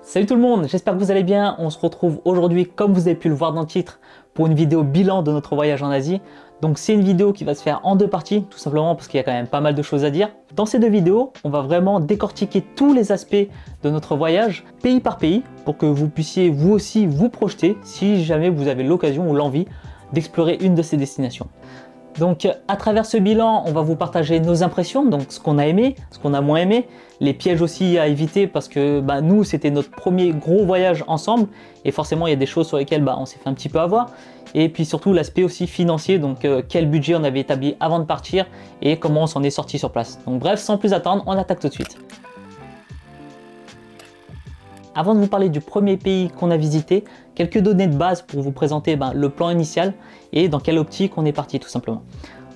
Salut tout le monde, j'espère que vous allez bien. On se retrouve aujourd'hui, comme vous avez pu le voir dans le titre, pour une vidéo bilan de notre voyage en Asie. Donc c'est une vidéo qui va se faire en deux parties, tout simplement parce qu'il y a quand même pas mal de choses à dire. Dans ces deux vidéos, on va vraiment décortiquer tous les aspects de notre voyage, pays par pays, pour que vous puissiez vous aussi vous projeter si jamais vous avez l'occasion ou l'envie d'explorer une de ces destinations. Donc à travers ce bilan, on va vous partager nos impressions, donc ce qu'on a aimé, ce qu'on a moins aimé, les pièges aussi à éviter parce que nous c'était notre premier gros voyage ensemble et forcément il y a des choses sur lesquelles on s'est fait un petit peu avoir. Et puis surtout l'aspect aussi financier, donc quel budget on avait établi avant de partir et comment on s'en est sorti sur place. Donc bref, sans plus attendre, on attaque tout de suite. Avant de vous parler du premier pays qu'on a visité, quelques données de base pour vous présenter le plan initial et dans quelle optique on est parti tout simplement.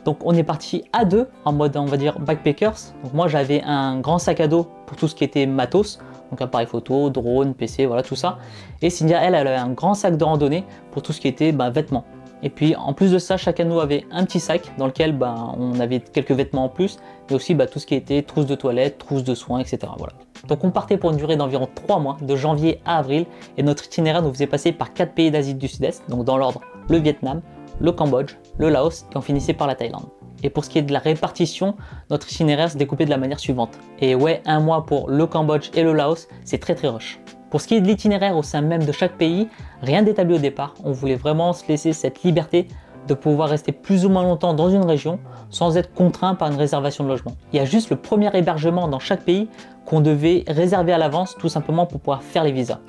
Donc on est parti à deux en mode on va dire backpackers. Donc moi j'avais un grand sac à dos pour tout ce qui était matos, donc appareil photo, drone, PC, voilà tout ça. Et Cynthia elle avait un grand sac de randonnée pour tout ce qui était vêtements. Et puis en plus de ça, chacun de nous avait un petit sac dans lequel on avait quelques vêtements en plus, mais aussi tout ce qui était trousse de toilette, trousse de soins, etc. Voilà. Donc on partait pour une durée d'environ 3 mois, de janvier à avril, et notre itinéraire nous faisait passer par 4 pays d'Asie du Sud-Est, donc dans l'ordre le Vietnam, le Cambodge, le Laos, et on finissait par la Thaïlande. Et pour ce qui est de la répartition, notre itinéraire se découpait de la manière suivante. Et ouais, un mois pour le Cambodge et le Laos, c'est très rush. Pour ce qui est de l'itinéraire au sein même de chaque pays, rien d'établi au départ. On voulait vraiment se laisser cette liberté de pouvoir rester plus ou moins longtemps dans une région sans être contraint par une réservation de logement. Il y a juste le premier hébergement dans chaque pays qu'on devait réserver à l'avance tout simplement pour pouvoir faire les visas.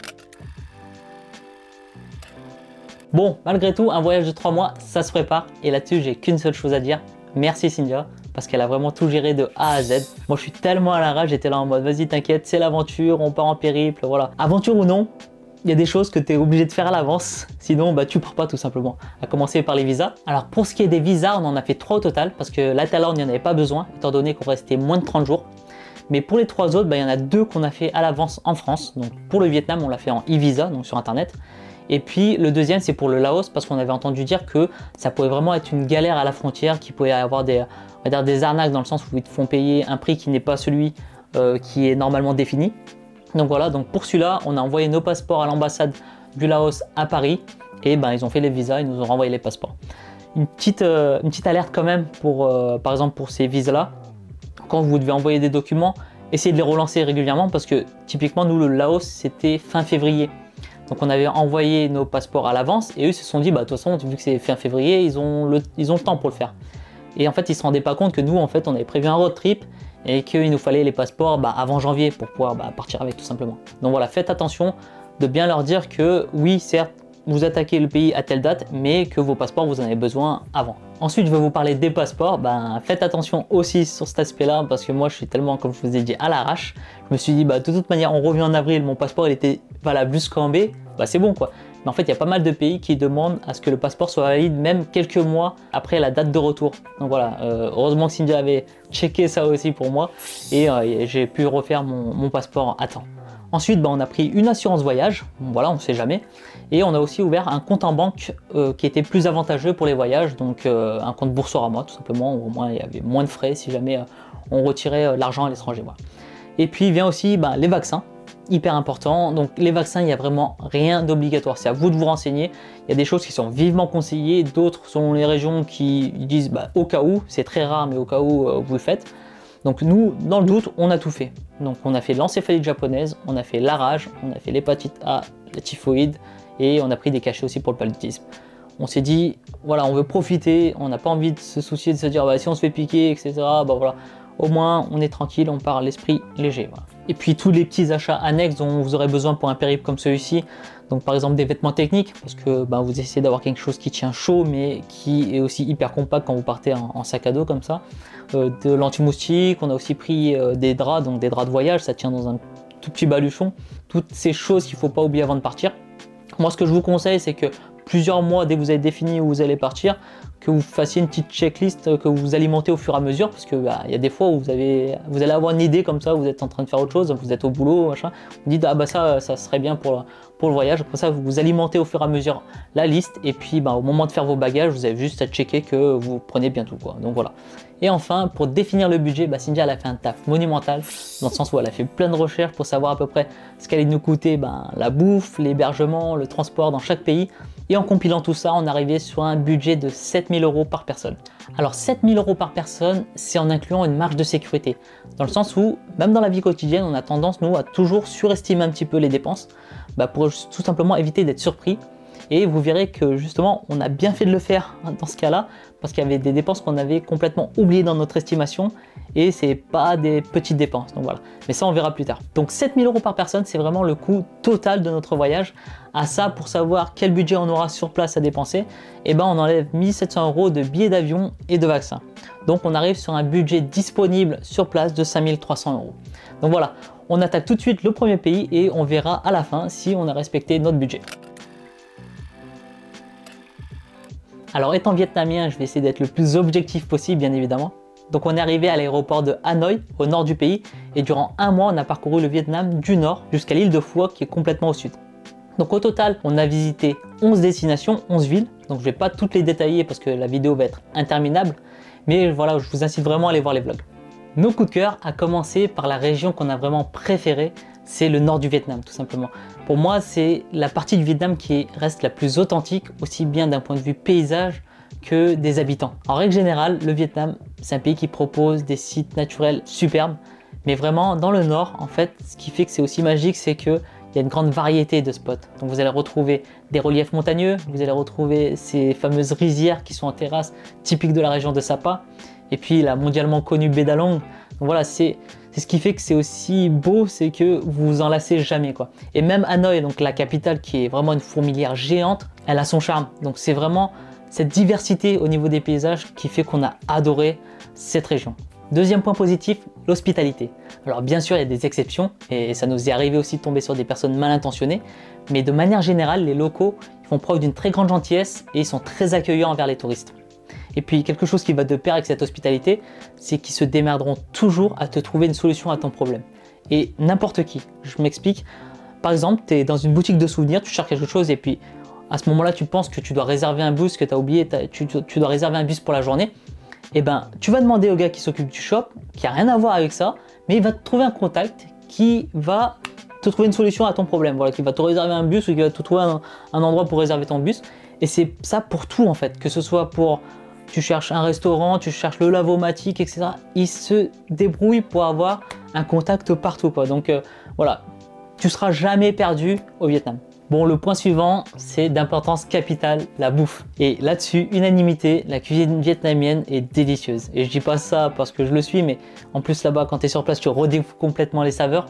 Bon, malgré tout, un voyage de 3 mois, ça se prépare et là-dessus, j'ai qu'une seule chose à dire. Merci Cynthia, parce qu'elle a vraiment tout géré de A à Z. Moi, je suis tellement à la rage, j'étais là en mode vas-y, t'inquiète, c'est l'aventure, on part en périple, voilà. Aventure ou non, il y a des choses que tu es obligé de faire à l'avance, sinon tu pars pas tout simplement. À commencer par les visas. Alors pour ce qui est des visas, on en a fait 3 au total, parce que la Thaïlande, il n'y en avait pas besoin, étant donné qu'on restait moins de 30 jours. Mais pour les 3 autres, il y en a 2 qu'on a fait à l'avance en France. Donc pour le Vietnam, on l'a fait en e-visa, donc sur internet. Et puis le deuxième, c'est pour le Laos, parce qu'on avait entendu dire que ça pouvait vraiment être une galère à la frontière, qu'il pouvait y avoir des arnaques dans le sens où ils te font payer un prix qui n'est pas celui qui est normalement défini. Donc voilà, donc pour celui-là, on a envoyé nos passeports à l'ambassade du Laos à Paris et ils ont fait les visas, ils nous ont renvoyé les passeports. Une petite alerte quand même pour, par exemple pour ces visas-là, quand vous devez envoyer des documents, essayez de les relancer régulièrement parce que typiquement nous le Laos c'était fin février. Donc on avait envoyé nos passeports à l'avance et eux se sont dit de toute façon vu que c'est fin février, ils ont le temps pour le faire. Et en fait ils se rendaient pas compte que nous en fait on avait prévu un road trip et qu'il nous fallait les passeports avant janvier pour pouvoir partir avec tout simplement. Donc voilà, faites attention de bien leur dire que oui certes vous attaquez le pays à telle date mais que vos passeports vous en avez besoin avant. Ensuite je vais vous parler des passeports, faites attention aussi sur cet aspect là parce que moi je suis tellement comme je vous ai dit à l'arrache. Je me suis dit de toute manière on revient en avril, mon passeport il était valable jusqu'en mai, c'est bon quoi. Mais en fait il y a pas mal de pays qui demandent à ce que le passeport soit valide même quelques mois après la date de retour. Donc voilà, heureusement que Cindy avait checké ça aussi pour moi et j'ai pu refaire mon passeport à temps. Ensuite on a pris une assurance voyage, voilà on ne sait jamais. Et on a aussi ouvert un compte en banque qui était plus avantageux pour les voyages, donc un compte Boursorama tout simplement, où au moins il y avait moins de frais si jamais on retirait l'argent à l'étranger. Voilà. Et puis vient aussi les vaccins, hyper important. Donc les vaccins, il n'y a vraiment rien d'obligatoire, c'est à vous de vous renseigner. Il y a des choses qui sont vivement conseillées, d'autres selon les régions qui disent au cas où, c'est très rare mais au cas où vous le faites. Donc nous, dans le doute, on a tout fait. Donc on a fait l'encéphalite japonaise, on a fait la rage, on a fait l'hépatite A, la typhoïde, et on a pris des cachets aussi pour le paludisme. On s'est dit, voilà, on veut profiter, on n'a pas envie de se soucier de se dire, si on se fait piquer, etc., voilà, au moins on est tranquille, on part l'esprit léger. Voilà. Et puis tous les petits achats annexes dont vous aurez besoin pour un périple comme celui-ci, donc par exemple des vêtements techniques, parce que vous essayez d'avoir quelque chose qui tient chaud, mais qui est aussi hyper compact quand vous partez en sac à dos comme ça. De l'anti-moustique, on a aussi pris des draps, donc des draps de voyage, ça tient dans un tout petit baluchon. Toutes ces choses qu'il ne faut pas oublier avant de partir. Moi ce que je vous conseille c'est que plusieurs mois dès que vous avez défini où vous allez partir, que vous fassiez une petite checklist que vous alimentez au fur et à mesure, parce que il y a des fois où vous allez avoir une idée comme ça, vous êtes en train de faire autre chose, vous êtes au boulot, machin, vous dites ah bah ça serait bien pour le voyage. Après ça, vous alimentez au fur et à mesure la liste, et puis au moment de faire vos bagages, vous avez juste à checker que vous prenez bien tout, quoi. Donc voilà. Et enfin, pour définir le budget, Cynthia elle a fait un taf monumental, dans le sens où elle a fait plein de recherches pour savoir à peu près ce qu'allait nous coûter la bouffe, l'hébergement, le transport dans chaque pays. Et en compilant tout ça, on est arrivé sur un budget de 7 000 € par personne. Alors 7 000 € par personne, c'est en incluant une marge de sécurité. Dans le sens où, même dans la vie quotidienne, on a tendance, nous, à toujours surestimer un petit peu les dépenses, pour tout simplement éviter d'être surpris. Et vous verrez que justement, on a bien fait de le faire dans ce cas-là, parce qu'il y avait des dépenses qu'on avait complètement oubliées dans notre estimation, et c'est pas des petites dépenses, donc voilà. Mais ça, on verra plus tard. Donc 7 000 € par personne, c'est vraiment le coût total de notre voyage. À ça, pour savoir quel budget on aura sur place à dépenser, on enlève 1 700 € de billets d'avion et de vaccins. Donc on arrive sur un budget disponible sur place de 5 300 €. Donc voilà, on attaque tout de suite le premier pays et on verra à la fin si on a respecté notre budget. Alors étant vietnamien, je vais essayer d'être le plus objectif possible, bien évidemment. Donc on est arrivé à l'aéroport de Hanoï, au nord du pays, et durant un mois, on a parcouru le Vietnam du nord jusqu'à l'île de Phuoc, qui est complètement au sud. Donc au total, on a visité 11 destinations, 11 villes. Donc je ne vais pas toutes les détailler parce que la vidéo va être interminable, mais voilà, je vous incite vraiment à aller voir les vlogs. Nos coups de cœur, à commencer par la région qu'on a vraiment préférée, c'est le nord du Vietnam, tout simplement. Pour moi, c'est la partie du Vietnam qui reste la plus authentique, aussi bien d'un point de vue paysage que des habitants. En règle générale, le Vietnam, c'est un pays qui propose des sites naturels superbes, mais vraiment dans le nord, en fait, ce qui fait que c'est aussi magique, c'est qu'il y a une grande variété de spots. Donc vous allez retrouver des reliefs montagneux, vous allez retrouver ces fameuses rizières qui sont en terrasse, typiques de la région de Sapa, et puis la mondialement connue baie d'Along. Donc voilà, c'est ce qui fait que c'est aussi beau, c'est que vous vous en lassez jamais, quoi. Et même Hanoï, donc la capitale qui est vraiment une fourmilière géante, elle a son charme. Donc c'est vraiment cette diversité au niveau des paysages qui fait qu'on a adoré cette région. Deuxième point positif, l'hospitalité. Alors bien sûr, il y a des exceptions et ça nous est arrivé aussi de tomber sur des personnes mal intentionnées, mais de manière générale, les locaux font preuve d'une très grande gentillesse et ils sont très accueillants envers les touristes. Et puis quelque chose qui va de pair avec cette hospitalité, c'est qu'ils se démerderont toujours à te trouver une solution à ton problème. Et n'importe qui, je m'explique. Par exemple, tu es dans une boutique de souvenirs, tu cherches quelque chose et puis à ce moment-là, tu penses que tu dois réserver un bus, que tu as oublié, tu dois réserver un bus pour la journée. Et tu vas demander au gars qui s'occupe du shop, qui n'a rien à voir avec ça, mais il va te trouver un contact qui va te trouver une solution à ton problème. Voilà, qui va te réserver un bus ou qui va te trouver un endroit pour réserver ton bus. Et c'est ça pour tout en fait, que ce soit pour... Tu cherches un restaurant, tu cherches le lavomatique, etc. Ils se débrouillent pour avoir un contact partout, quoi. Donc voilà, tu seras jamais perdu au Vietnam. Bon, le point suivant, c'est d'importance capitale, la bouffe. Et là-dessus, unanimité, la cuisine vietnamienne est délicieuse. Et je dis pas ça parce que je le suis, mais en plus là-bas, quand tu es sur place, tu redécouvres complètement les saveurs.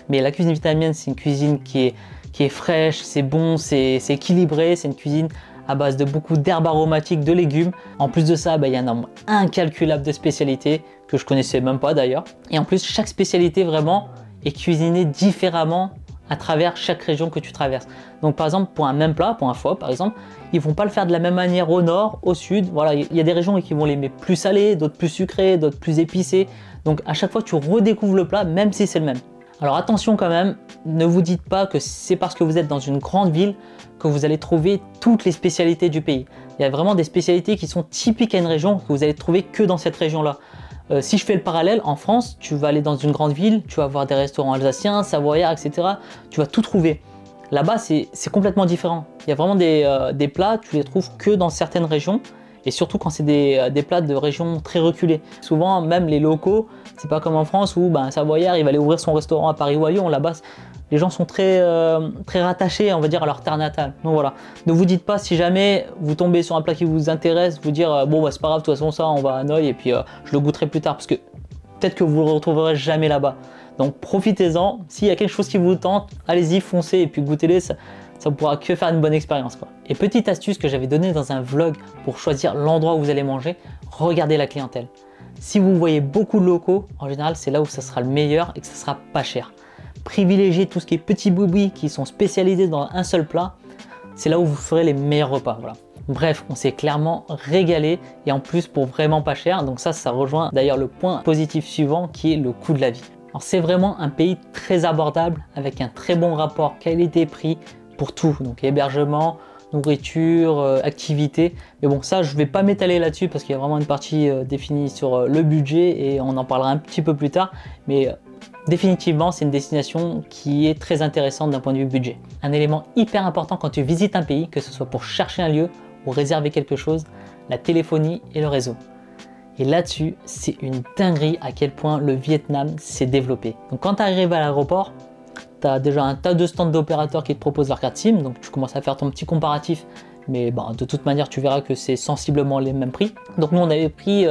Mais la cuisine vietnamienne, c'est une cuisine qui est fraîche, c'est bon, c'est équilibré, c'est une cuisine à base de beaucoup d'herbes aromatiques, de légumes. En plus de ça, il y a un nombre incalculable de spécialités que je connaissais même pas d'ailleurs. Et en plus, chaque spécialité vraiment est cuisinée différemment à travers chaque région que tu traverses. Donc par exemple, pour un même plat, pour un pho par exemple, ils vont pas le faire de la même manière au nord, au sud. Voilà, il y a des régions qui vont les mettre plus salés, d'autres plus sucrés, d'autres plus épicés. Donc à chaque fois, tu redécouvres le plat, même si c'est le même. Alors attention quand même, ne vous dites pas que c'est parce que vous êtes dans une grande ville que vous allez trouver toutes les spécialités du pays. Il y a vraiment des spécialités qui sont typiques à une région que vous allez trouver que dans cette région-là. Si je fais le parallèle, en France, tu vas aller dans une grande ville, tu vas voir des restaurants alsaciens, savoyards, etc. Tu vas tout trouver. Là-bas, c'est complètement différent. Il y a vraiment des plats, tu les trouves que dans certaines régions. Et surtout quand c'est des plats de régions très reculées. Souvent, même les locaux, c'est pas comme en France où un Savoyard, il va aller ouvrir son restaurant à Paris ou à Lyon. Là-bas, les gens sont très rattachés, on va dire, à leur terre natale. Donc voilà, ne vous dites pas si jamais vous tombez sur un plat qui vous intéresse, vous dire bon c'est pas grave, de toute façon ça, on va à Hanoï et puis je le goûterai plus tard parce que peut-être que vous le retrouverez jamais là-bas. Donc profitez-en, s'il y a quelque chose qui vous tente, allez-y, foncez et puis goûtez-les. Ça ne pourra que faire une bonne expérience, quoi. Et petite astuce que j'avais donnée dans un vlog pour choisir l'endroit où vous allez manger, regardez la clientèle. Si vous voyez beaucoup de locaux, en général c'est là où ça sera le meilleur et que ça sera pas cher. Privilégiez tout ce qui est petits boubis qui sont spécialisés dans un seul plat, c'est là où vous ferez les meilleurs repas. Voilà. Bref, on s'est clairement régalé et en plus pour vraiment pas cher. Donc ça rejoint d'ailleurs le point positif suivant qui est le coût de la vie. Alors c'est vraiment un pays très abordable avec un très bon rapport qualité-prix pour tout. Donc hébergement, nourriture, activité. Mais bon, ça je vais pas m'étaler là-dessus parce qu'il y a vraiment une partie définie sur le budget et on en parlera un petit peu plus tard. Mais définitivement, c'est une destination qui est très intéressante d'un point de vue budget. Un élément hyper important quand tu visites un pays, que ce soit pour chercher un lieu ou réserver quelque chose, la téléphonie et le réseau. Et là-dessus, c'est une dinguerie à quel point le Vietnam s'est développé. Donc quand tu arrives à l'aéroport, tu as déjà un tas de stands d'opérateurs qui te proposent leur carte SIM, donc tu commences à faire ton petit comparatif, mais de toute manière tu verras que c'est sensiblement les mêmes prix. Donc nous on avait pris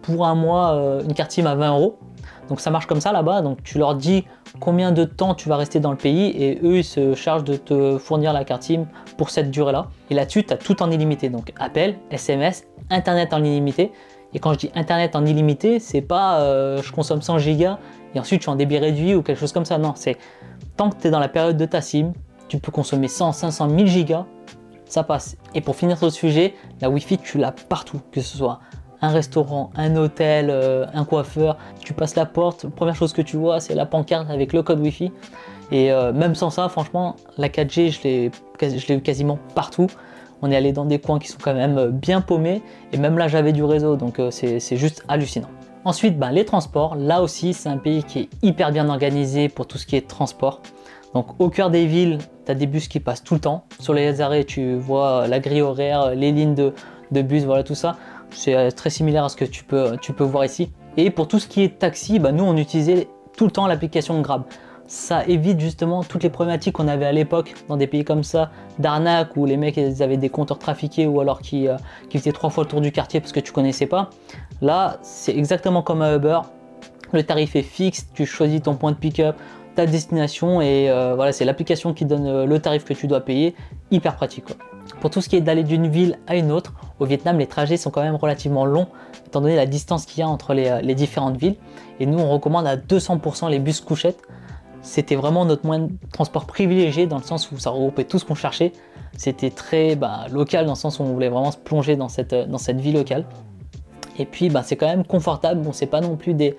pour un mois une carte SIM à 20 €. Donc ça marche comme ça là-bas, donc tu leur dis combien de temps tu vas rester dans le pays et eux ils se chargent de te fournir la carte SIM pour cette durée-là. Et là-dessus tu as tout en illimité, donc appel, SMS, internet en illimité. Et quand je dis internet en illimité, c'est pas je consomme 100 gigas et ensuite je suis en débit réduit ou quelque chose comme ça, non, c'est tant que tu es dans la période de ta SIM, tu peux consommer 100, 500, 1000 gigas, ça passe. Et pour finir sur le sujet, la Wi-Fi tu l'as partout, que ce soit un restaurant, un hôtel, un coiffeur, tu passes la porte, la première chose que tu vois c'est la pancarte avec le code Wi-Fi. Et même sans ça, franchement, la 4G, je l'ai eu quasiment partout. On est allé dans des coins qui sont quand même bien paumés et même là j'avais du réseau, donc c'est juste hallucinant. Ensuite, les transports, là aussi c'est un pays qui est hyper bien organisé pour tout ce qui est transport. Donc au cœur des villes, tu as des bus qui passent tout le temps. Sur les arrêts, tu vois la grille horaire, les lignes de bus, voilà tout ça. C'est très similaire à ce que tu peux voir ici. Et pour tout ce qui est taxi, nous on utilisait tout le temps l'application Grab. Ça évite justement toutes les problématiques qu'on avait à l'époque dans des pays comme ça, d'arnaque où les mecs ils avaient des compteurs trafiqués ou alors qui faisaient 3 fois le tour du quartier parce que tu connaissais pas. Là, c'est exactement comme un Uber. Le tarif est fixe, tu choisis ton point de pick-up, ta destination et voilà, c'est l'application qui donne le tarif que tu dois payer. Hyper pratique quoi. Pour tout ce qui est d'aller d'une ville à une autre, au Vietnam, les trajets sont quand même relativement longs, étant donné la distance qu'il y a entre les différentes villes. Et nous, on recommande à 200% les bus couchettes. C'était vraiment notre moyen de transport privilégié, dans le sens où ça regroupait tout ce qu'on cherchait. C'était très local, dans le sens où on voulait vraiment se plonger dans cette vie locale. Et puis, c'est quand même confortable. Bon, c'est pas non plus des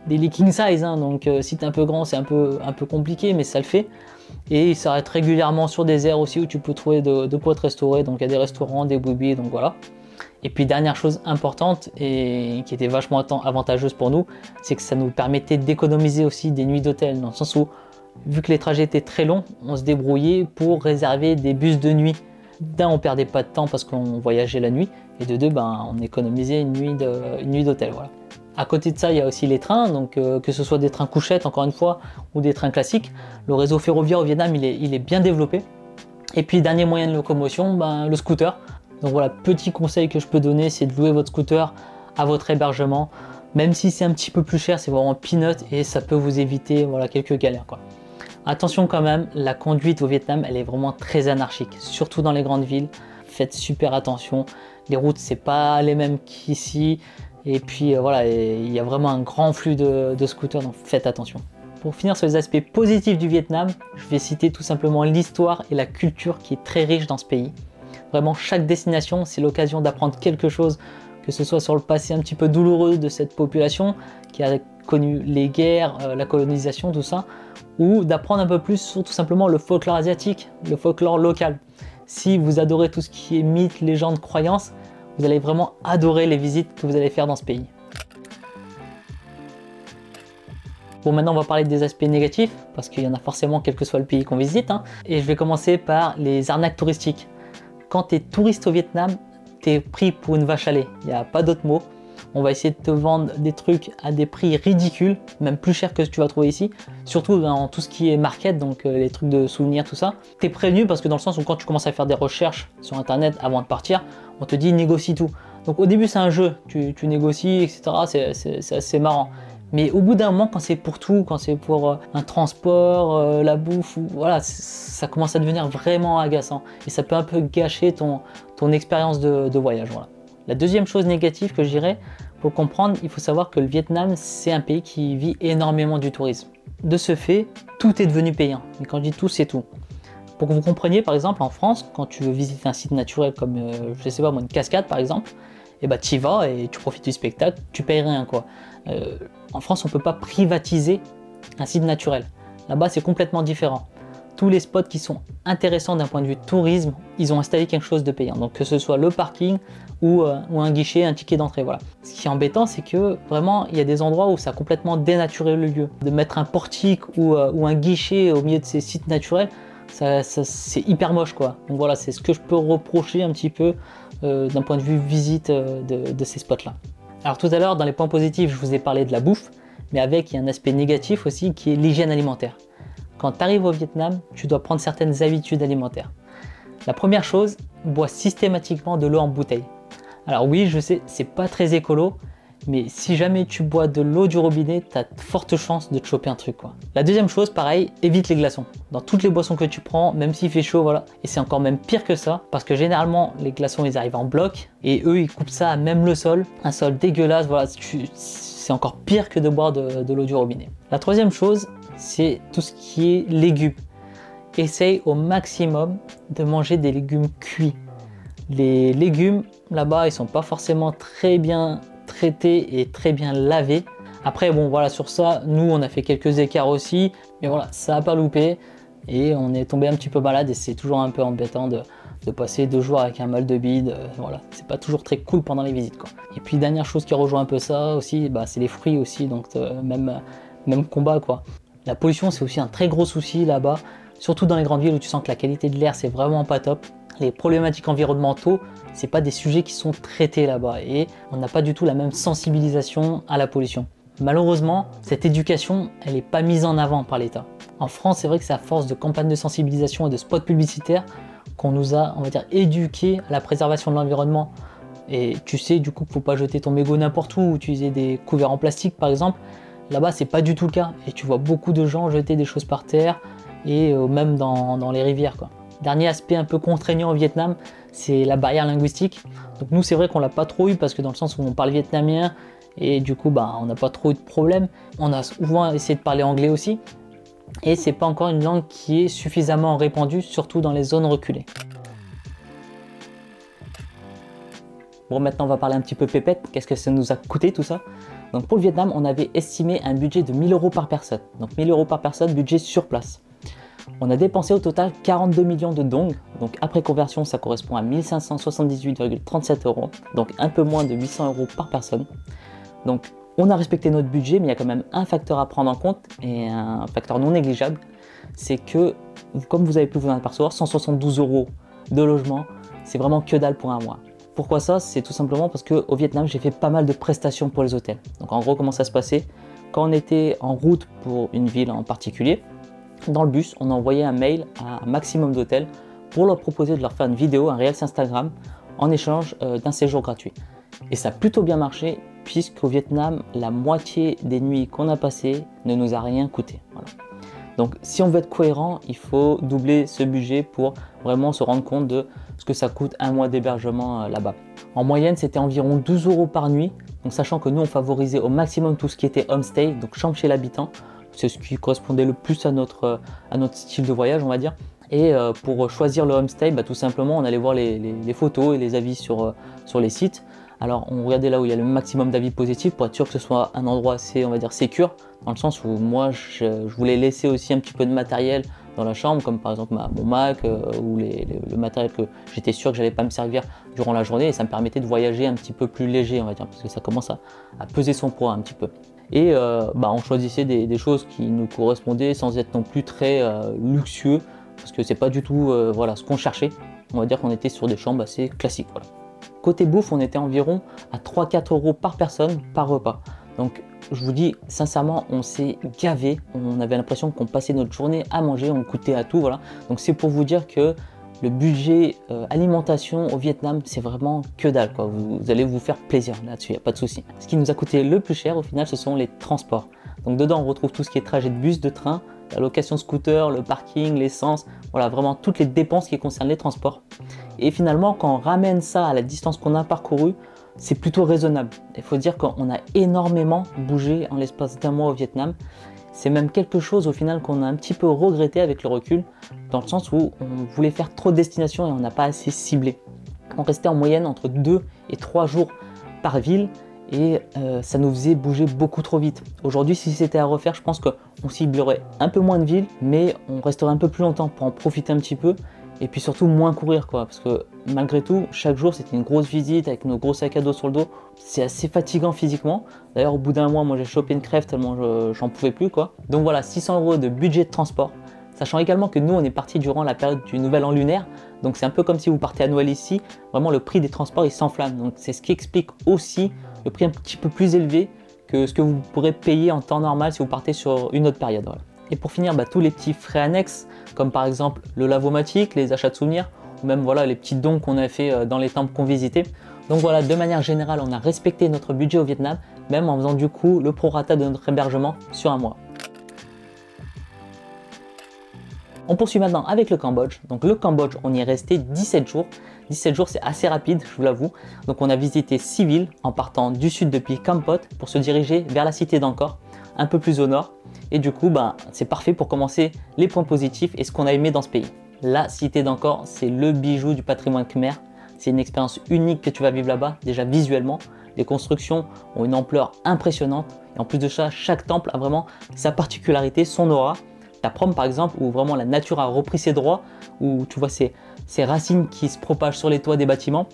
lits king size, hein, donc si t'es un peu grand, c'est un peu compliqué, mais ça le fait. Et il s'arrête régulièrement sur des aires aussi où tu peux trouver de quoi te restaurer. Donc il y a des restaurants, des bouibies, donc voilà. Et puis dernière chose importante et qui était vachement avantageuse pour nous, c'est que ça nous permettait d'économiser aussi des nuits d'hôtel, dans le sens où, vu que les trajets étaient très longs, on se débrouillait pour réserver des bus de nuit. D'un, on perdait pas de temps parce qu'on voyageait la nuit, et de deux, on économisait une nuit d'hôtel. Voilà. À côté de ça, il y a aussi les trains, donc que ce soit des trains couchettes, encore une fois, ou des trains classiques. Le réseau ferroviaire au Vietnam, il est bien développé. Et puis, dernier moyen de locomotion, le scooter. Donc voilà, petit conseil que je peux donner, c'est de louer votre scooter à votre hébergement. Même si c'est un petit peu plus cher, c'est vraiment peanut et ça peut vous éviter quelques galères quoi. Attention quand même, la conduite au Vietnam, elle est vraiment très anarchique, surtout dans les grandes villes. Faites super attention, les routes c'est pas les mêmes qu'ici. Et puis voilà, il y a vraiment un grand flux de scooters, donc faites attention. Pour finir sur les aspects positifs du Vietnam, je vais citer tout simplement l'histoire et la culture qui est très riche dans ce pays. Vraiment, chaque destination, c'est l'occasion d'apprendre quelque chose, que ce soit sur le passé un petit peu douloureux de cette population qui a connu les guerres, la colonisation, tout ça, ou d'apprendre un peu plus sur tout simplement le folklore asiatique, le folklore local. Si vous adorez tout ce qui est mythes, légendes, croyances, vous allez vraiment adorer les visites que vous allez faire dans ce pays. Bon, maintenant on va parler des aspects négatifs, parce qu'il y en a forcément quel que soit le pays qu'on visite, hein. Et je vais commencer par les arnaques touristiques. Quand tu es touriste au Vietnam, tu es pris pour une vache à lait, il n'y a pas d'autre mot. On va essayer de te vendre des trucs à des prix ridicules, même plus cher que ce que tu vas trouver ici, surtout dans tout ce qui est market, donc les trucs de souvenirs, tout ça. Tu es prévenu parce que dans le sens où quand tu commences à faire des recherches sur internet avant de partir, on te dit négocie tout. Donc au début c'est un jeu, tu négocies, etc. C'est assez marrant. Mais au bout d'un moment, quand c'est pour tout, quand c'est pour un transport, la bouffe, voilà, ça commence à devenir vraiment agaçant. Et ça peut un peu gâcher ton expérience de voyage. Voilà. La deuxième chose négative que je dirais, pour comprendre, il faut savoir que le Vietnam, c'est un pays qui vit énormément du tourisme. De ce fait, tout est devenu payant. Et quand je dis tout, c'est tout. Pour que vous compreniez, par exemple, en France, quand tu veux visiter un site naturel comme, je sais pas moi, une cascade par exemple, et bah tu y vas et tu profites du spectacle, tu payes rien quoi. En France, on peut pas privatiser un site naturel. Là-bas, c'est complètement différent. Tous les spots qui sont intéressants d'un point de vue tourisme, ils ont installé quelque chose de payant. Donc que ce soit le parking ou un guichet, un ticket d'entrée, voilà. Ce qui est embêtant, c'est que vraiment, il y a des endroits où ça a complètement dénaturé le lieu. De mettre un portique ou un guichet au milieu de ces sites naturels, c'est hyper moche quoi. Donc voilà, c'est ce que je peux reprocher un petit peu d'un point de vue visite de ces spots là. Alors tout à l'heure, dans les points positifs, je vous ai parlé de la bouffe, mais avec, il y a un aspect négatif aussi qui est l'hygiène alimentaire. Quand tu arrives au Vietnam, tu dois prendre certaines habitudes alimentaires. La première chose, bois systématiquement de l'eau en bouteille. Alors oui, je sais, c'est pas très écolo, mais si jamais tu bois de l'eau du robinet, tu as de fortes chances de te choper un truc quoi. La deuxième chose, pareil, évite les glaçons. Dans toutes les boissons que tu prends, même s'il fait chaud, voilà. Et c'est encore même pire que ça, parce que généralement, les glaçons, ils arrivent en bloc, et eux, ils coupent ça à même le sol. Un sol dégueulasse, voilà, c'est encore pire que de boire de l'eau du robinet. La troisième chose, c'est tout ce qui est légumes. Essaye au maximum de manger des légumes cuits. Les légumes, là-bas, ils sont pas forcément très bien traités et très bien lavés. Après, bon, voilà, sur ça, nous, on a fait quelques écarts aussi. Mais voilà, ça n'a pas loupé. Et on est tombé un petit peu malade et c'est toujours un peu embêtant de passer 2 jours avec un mal de bide. Voilà, c'est pas toujours très cool pendant les visites, quoi. Et puis, dernière chose qui rejoint un peu ça aussi, bah, c'est les fruits aussi. Donc, même combat, quoi. La pollution, c'est aussi un très gros souci là-bas. Surtout dans les grandes villes où tu sens que la qualité de l'air, c'est vraiment pas top. Les problématiques environnementaux, c'est pas des sujets qui sont traités là-bas et on n'a pas du tout la même sensibilisation à la pollution. Malheureusement, cette éducation, elle n'est pas mise en avant par l'État. En France, c'est vrai que c'est à force de campagnes de sensibilisation et de spots publicitaires qu'on nous a, on va dire, éduqués à la préservation de l'environnement. Et tu sais du coup qu'il ne faut pas jeter ton mégot n'importe où, ou utiliser des couverts en plastique par exemple. Là-bas, c'est pas du tout le cas. Et tu vois beaucoup de gens jeter des choses par terre et même dans les rivières, quoi. Dernier aspect un peu contraignant au Vietnam, c'est la barrière linguistique. Donc nous, c'est vrai qu'on l'a pas trop eu parce que dans le sens où on parle vietnamien et du coup, bah, on n'a pas trop eu de problème. On a souvent essayé de parler anglais aussi et c'est pas encore une langue qui est suffisamment répandue, surtout dans les zones reculées. Bon, maintenant on va parler un petit peu pépette. Qu'est-ce que ça nous a coûté tout ça? Donc pour le Vietnam, on avait estimé un budget de 1000 € par personne. Donc 1000 € par personne, budget sur place. On a dépensé au total 42 millions de dong, donc après conversion ça correspond à 1578,37 €, donc un peu moins de 800 € par personne. Donc on a respecté notre budget, mais il y a quand même un facteur à prendre en compte, et un facteur non négligeable, c'est que, comme vous avez pu vous en apercevoir, 172 € de logement, c'est vraiment que dalle pour un mois. Pourquoi ça? C'est tout simplement parce qu'au Vietnam, j'ai fait pas mal de prestations pour les hôtels. Donc en gros, comment ça se passait? Quand on était en route pour une ville en particulier, dans le bus, on envoyait un mail à un maximum d'hôtels pour leur proposer de leur faire une vidéo, un Reels Instagram, en échange d'un séjour gratuit. Et ça a plutôt bien marché, puisqu'au Vietnam, la moitié des nuits qu'on a passées ne nous a rien coûté. Voilà. Donc si on veut être cohérent, il faut doubler ce budget pour vraiment se rendre compte de ce que ça coûte un mois d'hébergement là-bas. En moyenne, c'était environ 12 € par nuit, donc sachant que nous, on favorisait au maximum tout ce qui était homestay, donc chambre chez l'habitant. C'est ce qui correspondait le plus à notre style de voyage, on va dire. Et pour choisir le homestay, bah, tout simplement, on allait voir les photos et les avis sur les sites. Alors, on regardait là où il y a le maximum d'avis positifs pour être sûr que ce soit un endroit assez, on va dire, sécure, dans le sens où moi, je voulais laisser aussi un petit peu de matériel dans la chambre, comme par exemple mon Mac ou le matériel que j'étais sûr que j'allais pas me servir durant la journée, et ça me permettait de voyager un petit peu plus léger, on va dire, parce que ça commence à peser son poids un petit peu. Et bah, on choisissait des choses qui nous correspondaient sans être non plus très luxueux, parce que c'est pas du tout voilà, ce qu'on cherchait. On va dire qu'on était sur des chambres assez classiques. Voilà. Côté bouffe, on était environ à 3-4 € par personne par repas. Donc je vous dis sincèrement, on s'est gavé, on avait l'impression qu'on passait notre journée à manger, on coûtait à tout. Voilà. Donc c'est pour vous dire que le budget alimentation au Vietnam, c'est vraiment que dalle, quoi. Vous allez vous faire plaisir là-dessus, il n'y a pas de souci. Ce qui nous a coûté le plus cher au final, ce sont les transports. Donc dedans, on retrouve tout ce qui est trajet de bus, de train, la location scooter, le parking, l'essence, voilà, vraiment toutes les dépenses qui concernent les transports. Et finalement, quand on ramène ça à la distance qu'on a parcourue, c'est plutôt raisonnable. Il faut dire qu'on a énormément bougé en l'espace d'un mois au Vietnam. c'est même quelque chose au final qu'on a un petit peu regretté avec le recul, dans le sens où on voulait faire trop de destinations et on n'a pas assez ciblé. On restait en moyenne entre 2 et 3 jours par ville et ça nous faisait bouger beaucoup trop vite. Aujourd'hui, si c'était à refaire, je pense qu'on ciblerait un peu moins de villes, mais on resterait un peu plus longtemps pour en profiter un petit peu et puis surtout moins courir quoi, parce que malgré tout, chaque jour c'était une grosse visite avec nos gros sacs à dos sur le dos. C'est assez fatigant physiquement. D'ailleurs, au bout d'un mois, moi j'ai chopé une crève tellement j'en pouvais plus quoi. Donc voilà, 600 € de budget de transport. Sachant également que nous, on est parti durant la période du Nouvel An lunaire, donc c'est un peu comme si vous partez à Noël ici, vraiment le prix des transports il s'enflamme. Donc c'est ce qui explique aussi le prix un petit peu plus élevé que ce que vous pourrez payer en temps normal si vous partez sur une autre période. Voilà. Et pour finir, tous les petits frais annexes, comme par exemple le lavomatique, les achats de souvenirs, ou même voilà, les petits dons qu'on a fait dans les temples qu'on visitait. Donc voilà, de manière générale, on a respecté notre budget au Vietnam, même en faisant du coup le prorata de notre hébergement sur un mois. On poursuit maintenant avec le Cambodge. Donc le Cambodge, on y est resté 17 jours. 17 jours, c'est assez rapide, je vous l'avoue. Donc on a visité 6 villes en partant du sud depuis Kampot pour se diriger vers la cité d'Angkor, un peu plus au nord. Et du coup, c'est parfait pour commencer les points positifs et ce qu'on a aimé dans ce pays. La cité d'Angkor, c'est le bijou du patrimoine khmer. C'est une expérience unique que tu vas vivre là-bas, déjà visuellement. Les constructions ont une ampleur impressionnante. Et en plus de ça, chaque temple a vraiment sa particularité, son aura. Ta Prom par exemple, où vraiment la nature a repris ses droits, où tu vois ces racines qui se propagent sur les toits des bâtiments.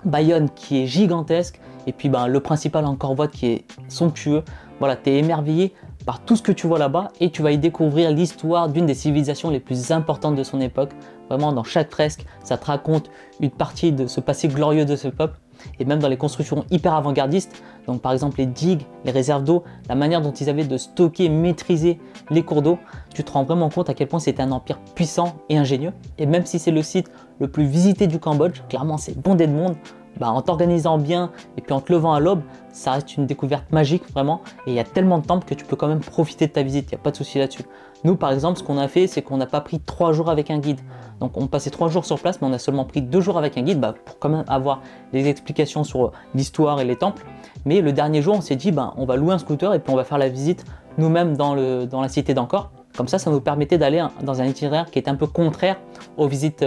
Bayonne qui est gigantesque, et puis le principal Angkor Wat qui est somptueux. Voilà, tu es émerveillé par tout ce que tu vois là-bas et tu vas y découvrir l'histoire d'une des civilisations les plus importantes de son époque. Vraiment, dans chaque fresque, ça te raconte une partie de ce passé glorieux de ce peuple. Et même dans les constructions hyper avant-gardistes, donc par exemple les digues, les réserves d'eau, la manière dont ils avaient de stocker, maîtriser les cours d'eau, tu te rends vraiment compte à quel point c'était un empire puissant et ingénieux. Et même si c'est le site le plus visité du Cambodge, clairement c'est bondé de monde, en t'organisant bien et puis en te levant à l'aube, ça reste une découverte magique vraiment. Et il y a tellement de temples que tu peux quand même profiter de ta visite, il n'y a pas de souci là-dessus. Nous par exemple, ce qu'on a fait, c'est qu'on n'a pas pris 3 jours avec un guide. Donc on passait 3 jours sur place, mais on a seulement pris 2 jours avec un guide pour quand même avoir des explications sur l'histoire et les temples. Mais le dernier jour, on s'est dit, on va louer un scooter et puis on va faire la visite nous-mêmes dans la cité d'Angkor. Comme ça nous permettait d'aller dans un itinéraire qui était un peu contraire aux visites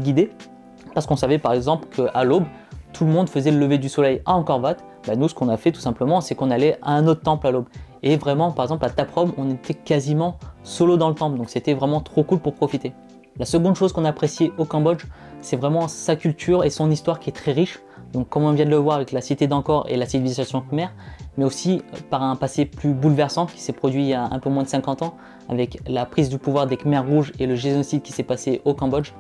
guidées. Parce qu'on savait par exemple qu'à l'aube, tout le monde faisait le lever du soleil à Angkor Wat. Nous, ce qu'on a fait tout simplement, c'est qu'on allait à un autre temple à l'aube. Et vraiment, par exemple, à Ta Prom, on était quasiment solo dans le temple. Donc c'était vraiment trop cool pour profiter. La seconde chose qu'on a appréciée au Cambodge, c'est vraiment sa culture et son histoire qui est très riche. Donc comme on vient de le voir avec la cité d'Angkor et la civilisation khmer, mais aussi par un passé plus bouleversant qui s'est produit il y a un peu moins de 50 ans avec la prise du pouvoir des Khmers rouges et le génocide qui s'est passé au Cambodge.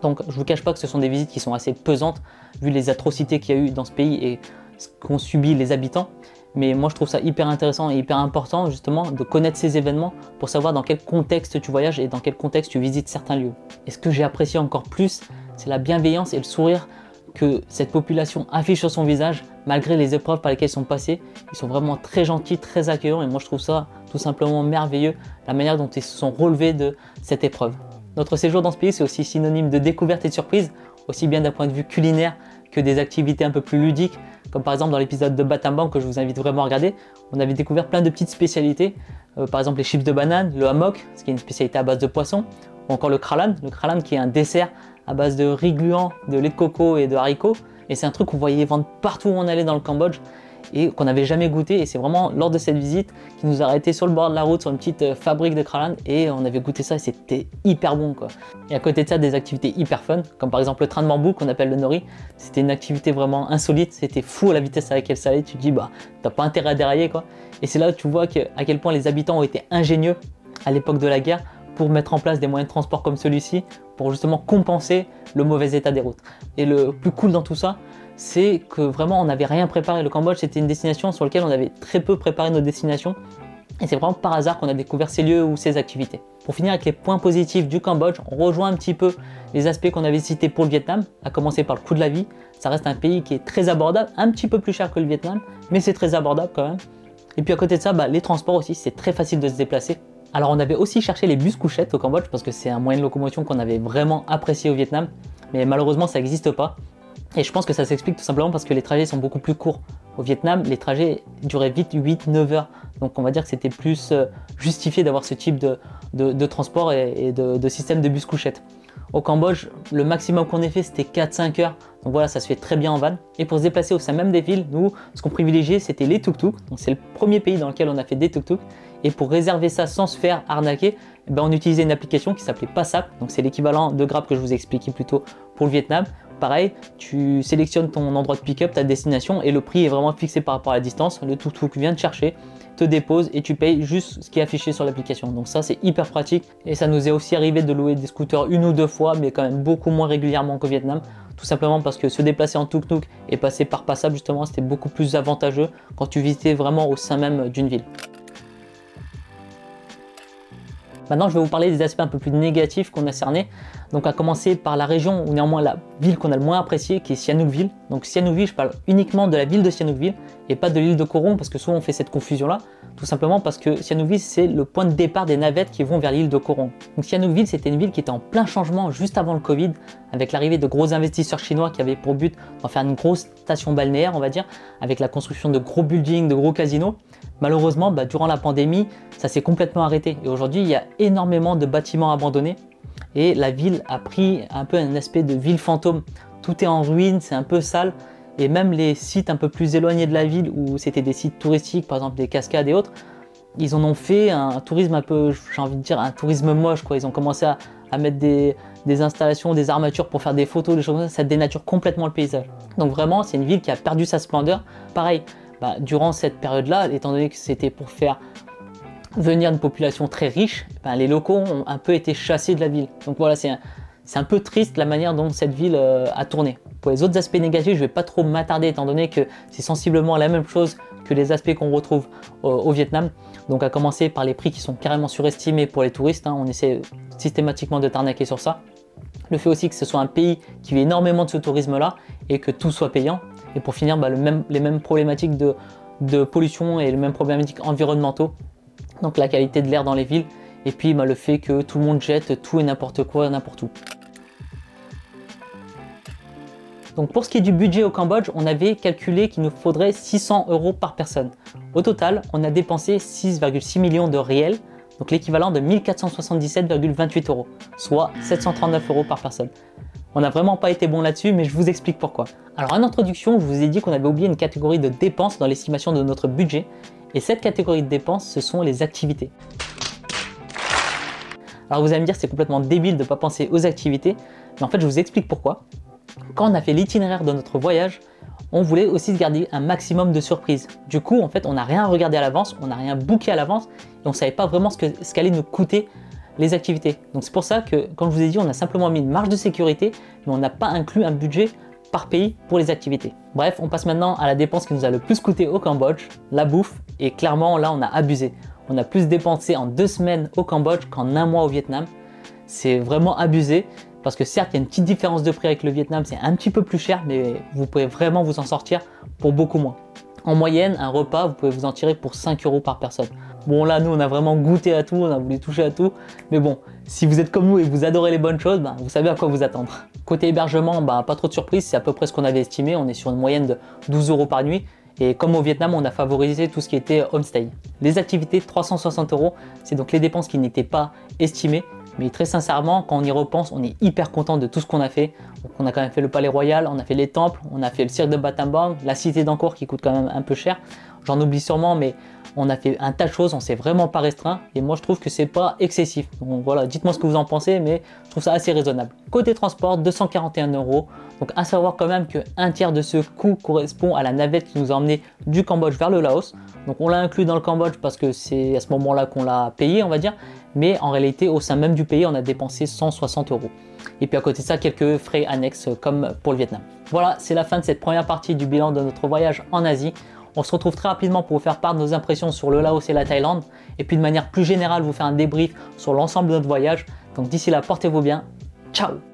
Donc je ne vous cache pas que ce sont des visites qui sont assez pesantes vu les atrocités qu'il y a eu dans ce pays et ce qu'ont subi les habitants. Mais moi je trouve ça hyper intéressant et hyper important justement de connaître ces événements pour savoir dans quel contexte tu voyages et dans quel contexte tu visites certains lieux. Et ce que j'ai apprécié encore plus, c'est la bienveillance et le sourire que cette population affiche sur son visage malgré les épreuves par lesquelles ils sont passés. Ils sont vraiment très gentils, très accueillants et moi je trouve ça tout simplement merveilleux, la manière dont ils se sont relevés de cette épreuve. Notre séjour dans ce pays, c'est aussi synonyme de découverte et de surprise, aussi bien d'un point de vue culinaire que des activités un peu plus ludiques, comme par exemple dans l'épisode de Battambang que je vous invite vraiment à regarder, on avait découvert plein de petites spécialités, par exemple les chips de banane, le hammock, ce qui est une spécialité à base de poisson, ou encore le kralan qui est un dessert à base de riz gluant, de lait de coco et de haricots, et c'est un truc qu'on voyait vendre partout où on allait dans le Cambodge, et qu'on n'avait jamais goûté, et c'est vraiment lors de cette visite qui nous a arrêté sur le bord de la route sur une petite fabrique de kralan et on avait goûté ça et c'était hyper bon quoi. Et à côté de ça, des activités hyper fun, comme par exemple le train de bambou qu'on appelle le nori. C'était une activité vraiment insolite, c'était fou à la vitesse à laquelle ça allait, tu te dis t'as pas intérêt à dérailler quoi. Et c'est là où tu vois à quel point les habitants ont été ingénieux à l'époque de la guerre pour mettre en place des moyens de transport comme celui-ci, pour justement compenser le mauvais état des routes. Et le plus cool dans tout ça, c'est que vraiment on n'avait rien préparé. Le Cambodge c'était une destination sur laquelle on avait très peu préparé nos destinations et c'est vraiment par hasard qu'on a découvert ces lieux ou ces activités. Pour finir avec les points positifs du Cambodge, on rejoint un petit peu les aspects qu'on avait cités pour le Vietnam, à commencer par le coût de la vie. Ça reste un pays qui est très abordable, un petit peu plus cher que le Vietnam, mais c'est très abordable quand même. Et puis à côté de ça, les transports aussi, c'est très facile de se déplacer. Alors on avait aussi cherché les bus couchettes au Cambodge parce que c'est un moyen de locomotion qu'on avait vraiment apprécié au Vietnam, mais malheureusement ça n'existe pas. Et je pense que ça s'explique tout simplement parce que les trajets sont beaucoup plus courts. Au Vietnam, les trajets duraient vite 8-9 heures. Donc on va dire que c'était plus justifié d'avoir ce type de transport et de système de bus couchette. Au Cambodge, le maximum qu'on ait fait, c'était 4-5 heures. Donc voilà, ça se fait très bien en van. Et pour se déplacer au sein même des villes, nous, ce qu'on privilégiait, c'était les tuk-tuk. Donc c'est le premier pays dans lequel on a fait des tuk-tuk. Et pour réserver ça sans se faire arnaquer, on utilisait une application qui s'appelait Passap. Donc c'est l'équivalent de Grab que je vous ai expliqué plus tôt pour le Vietnam. Pareil, tu sélectionnes ton endroit de pick-up, ta destination, et le prix est vraiment fixé par rapport à la distance. Le tuk-tuk vient te chercher, te dépose et tu payes juste ce qui est affiché sur l'application. Donc ça, c'est hyper pratique. Et ça nous est aussi arrivé de louer des scooters 1 ou 2 fois, mais quand même beaucoup moins régulièrement qu'au Vietnam. Tout simplement parce que se déplacer en tuk-tuk et passer par Passap, justement, c'était beaucoup plus avantageux quand tu visitais vraiment au sein même d'une ville. Maintenant, je vais vous parler des aspects un peu plus négatifs qu'on a cernés. Donc, à commencer par la région ou néanmoins la ville qu'on a le moins appréciée, qui est Sihanoukville. Donc, Sihanoukville, je parle uniquement de la ville de Sihanoukville et pas de l'île de Koh Rong, parce que souvent on fait cette confusion-là. Tout simplement parce que Sihanoukville, c'est le point de départ des navettes qui vont vers l'île de Koh Rong. Donc, Sihanoukville, c'était une ville qui était en plein changement juste avant le Covid, avec l'arrivée de gros investisseurs chinois qui avaient pour but d'en faire une grosse station balnéaire, on va dire, avec la construction de gros buildings, de gros casinos. Malheureusement, durant la pandémie, ça s'est complètement arrêté. Et aujourd'hui, il y a énormément de bâtiments abandonnés. Et la ville a pris un peu un aspect de ville fantôme. Tout est en ruine, c'est un peu sale. Et même les sites un peu plus éloignés de la ville, où c'était des sites touristiques, par exemple des cascades et autres, ils en ont fait un tourisme un peu, j'ai envie de dire, un tourisme moche, quoi. Ils ont commencé à mettre des installations, des armatures pour faire des photos, des choses comme ça. Ça dénature complètement le paysage. Donc vraiment, c'est une ville qui a perdu sa splendeur. Pareil, durant cette période-là, étant donné que c'était pour faire venir une population très riche, les locaux ont un peu été chassés de la ville. Donc voilà, c'est un peu triste la manière dont cette ville a tourné. Pour les autres aspects négatifs, je ne vais pas trop m'attarder étant donné que c'est sensiblement la même chose que les aspects qu'on retrouve au Vietnam. Donc à commencer par les prix qui sont carrément surestimés pour les touristes, on essaie systématiquement de t'arnaquer sur ça. Le fait aussi que ce soit un pays qui vit énormément de ce tourisme-là et que tout soit payant. Et pour finir, les mêmes problématiques de pollution et les mêmes problématiques environnementaux. Donc la qualité de l'air dans les villes et puis le fait que tout le monde jette tout et n'importe quoi, n'importe où. Donc pour ce qui est du budget au Cambodge, on avait calculé qu'il nous faudrait 600 € par personne. Au total, on a dépensé 6,6 millions de réels, donc l'équivalent de 1477,28 €, soit 739 € par personne. On n'a vraiment pas été bon là-dessus, mais je vous explique pourquoi. Alors en introduction, je vous ai dit qu'on avait oublié une catégorie de dépenses dans l'estimation de notre budget. Et cette catégorie de dépenses, ce sont les activités. Alors vous allez me dire, c'est complètement débile de ne pas penser aux activités, mais en fait je vous explique pourquoi. Quand on a fait l'itinéraire de notre voyage, on voulait aussi se garder un maximum de surprises. Du coup, en fait, on n'a rien regardé à l'avance, on n'a rien booké à l'avance, et on ne savait pas vraiment ce qu'allait nous coûter les activités. Donc c'est pour ça que, comme je vous ai dit, on a simplement mis une marge de sécurité, mais on n'a pas inclus un budget par pays pour les activités. Bref, on passe maintenant à la dépense qui nous a le plus coûté au Cambodge, la bouffe, et clairement là on a abusé. On a plus dépensé en 2 semaines au Cambodge qu'en 1 mois au Vietnam. C'est vraiment abusé, parce que certes il y a une petite différence de prix avec le Vietnam, c'est un petit peu plus cher, mais vous pouvez vraiment vous en sortir pour beaucoup moins. En moyenne, un repas, vous pouvez vous en tirer pour 5 € par personne. Bon là, nous, on a vraiment goûté à tout, on a voulu toucher à tout. Mais bon, si vous êtes comme nous et que vous adorez les bonnes choses, vous savez à quoi vous attendre. Côté hébergement, pas trop de surprise, c'est à peu près ce qu'on avait estimé. On est sur une moyenne de 12 € par nuit. Et comme au Vietnam, on a favorisé tout ce qui était homestay. Les activités, 360 €, c'est donc les dépenses qui n'étaient pas estimées. Mais très sincèrement, quand on y repense, on est hyper content de tout ce qu'on a fait. Donc, on a quand même fait le Palais Royal, on a fait les temples, on a fait le cirque de Battambang, la cité d'Angkor qui coûte quand même un peu cher. J'en oublie sûrement, mais on a fait un tas de choses, on s'est vraiment pas restreint. Et moi, je trouve que c'est pas excessif. Donc voilà, dites-moi ce que vous en pensez, mais je trouve ça assez raisonnable. Côté transport, 241 €. Donc à savoir quand même qu'un tiers de ce coût correspond à la navette qui nous a emmené du Cambodge vers le Laos. Donc on l'a inclus dans le Cambodge parce que c'est à ce moment-là qu'on l'a payé, on va dire. Mais en réalité, au sein même du pays, on a dépensé 160 €. Et puis à côté de ça, quelques frais annexes comme pour le Vietnam. Voilà, c'est la fin de cette première partie du bilan de notre voyage en Asie. On se retrouve très rapidement pour vous faire part de nos impressions sur le Laos et la Thaïlande. Et puis de manière plus générale, vous faire un débrief sur l'ensemble de notre voyage. Donc d'ici là, portez-vous bien. Ciao!